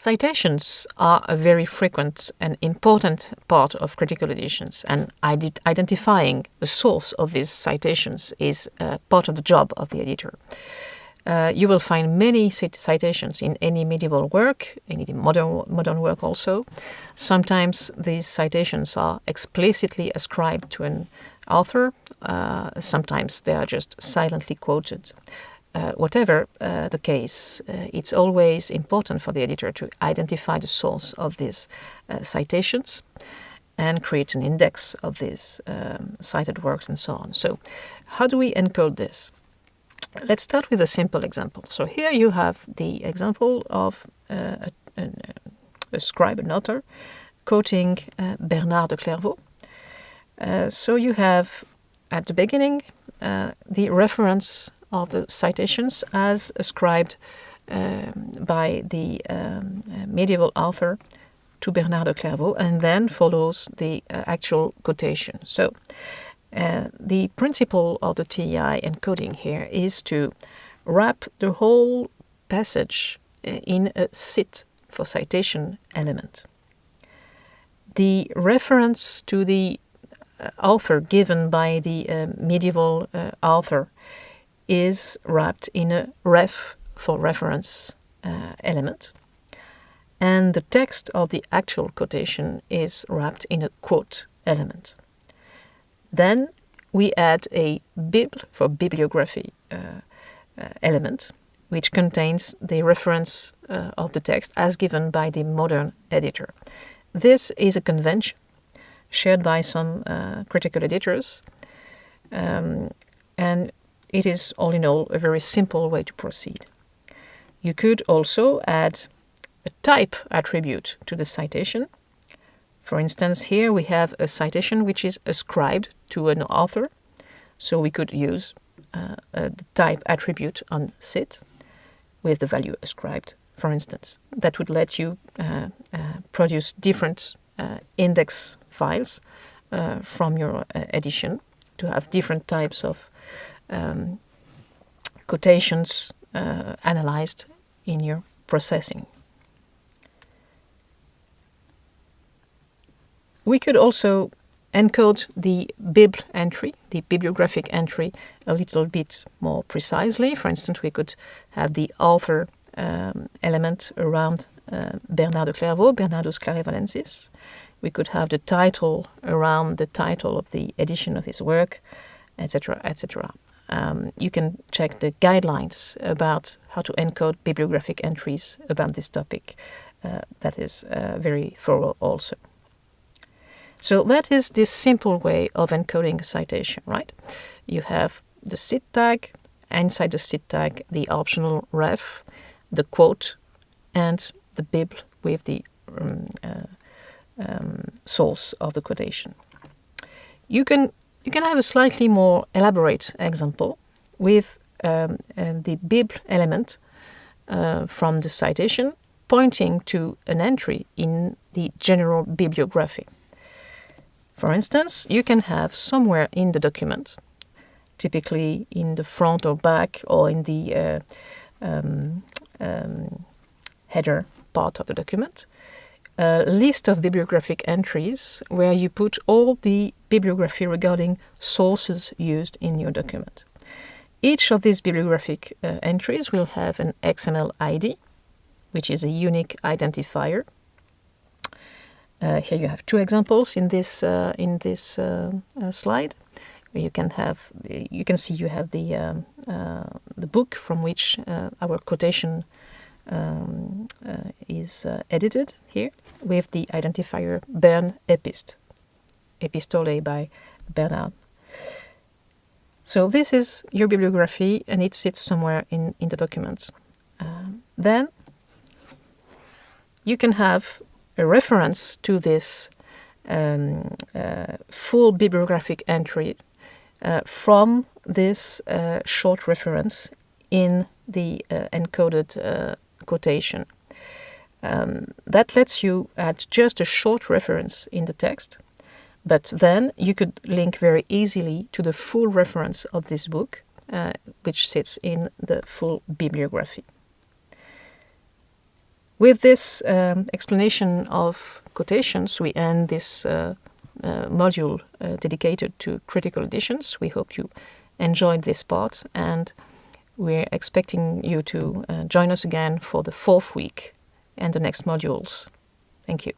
Citations are a very frequent and important part of critical editions, and identifying the source of these citations is part of the job of the editor. You will find many citations in any medieval work, in any modern work also. Sometimes these citations are explicitly ascribed to an author. Sometimes they are just silently quoted. Whatever the case, it's always important for the editor to identify the source of these citations and create an index of these cited works and so on. So how do we encode this? Let's start with a simple example. So here you have the example of a scribe, an author, quoting Bernard de Clairvaux. So you have at the beginning the reference of the citations as ascribed by the medieval author to Bernard de Clairvaux, and then follows the actual quotation. So the principle of the TEI encoding here is to wrap the whole passage in a cit for citation element. The reference to the author given by the medieval author is wrapped in a ref for reference element, and the text of the actual quotation is wrapped in a quote element. Then we add a bibl for bibliography element, which contains the reference of the text as given by the modern editor. This is a convention shared by some critical editors, and it is, all in all, a very simple way to proceed. You could also add a type attribute to the citation. For instance, here we have a citation which is ascribed to an author, so we could use the type attribute on cit with the value ascribed, for instance. That would let you produce different index files from your edition to have different types of quotations analyzed in your processing. We could also encode the bibl entry, the bibliographic entry, a little bit more precisely. For instance, we could have the author element around Bernard de Clairvaux, Bernardus Clarivalensis. We could have the title around the title of the edition of his work, etc., etc. You can check the guidelines about how to encode bibliographic entries about this topic. That is very thorough also. So that is this simple way of encoding a citation, right? You have the cit tag, inside the cit tag the optional ref, the quote, and the bibl with the source of the quotation. You can have a slightly more elaborate example with the bibl element from the citation pointing to an entry in the general bibliography. For instance, you can have somewhere in the document, typically in the front or back or in the header part of the document, a list of bibliographic entries where you put all the bibliography regarding sources used in your document. Each of these bibliographic entries will have an XML ID, which is a unique identifier. Here you have two examples in this slide. Where you can see you have the book from which our quotation is edited here with the identifier Bern Epist, Epistole by Bernard. So this is your bibliography and it sits somewhere in the document. Then you can have a reference to this full bibliographic entry from this short reference in the encoded quotation. That lets you add just a short reference in the text, but then you could link very easily to the full reference of this book, which sits in the full bibliography. With this explanation of quotations, we end this module dedicated to critical editions. We hope you enjoyed this part, and we're expecting you to join us again for the 4th week and the next modules. Thank you.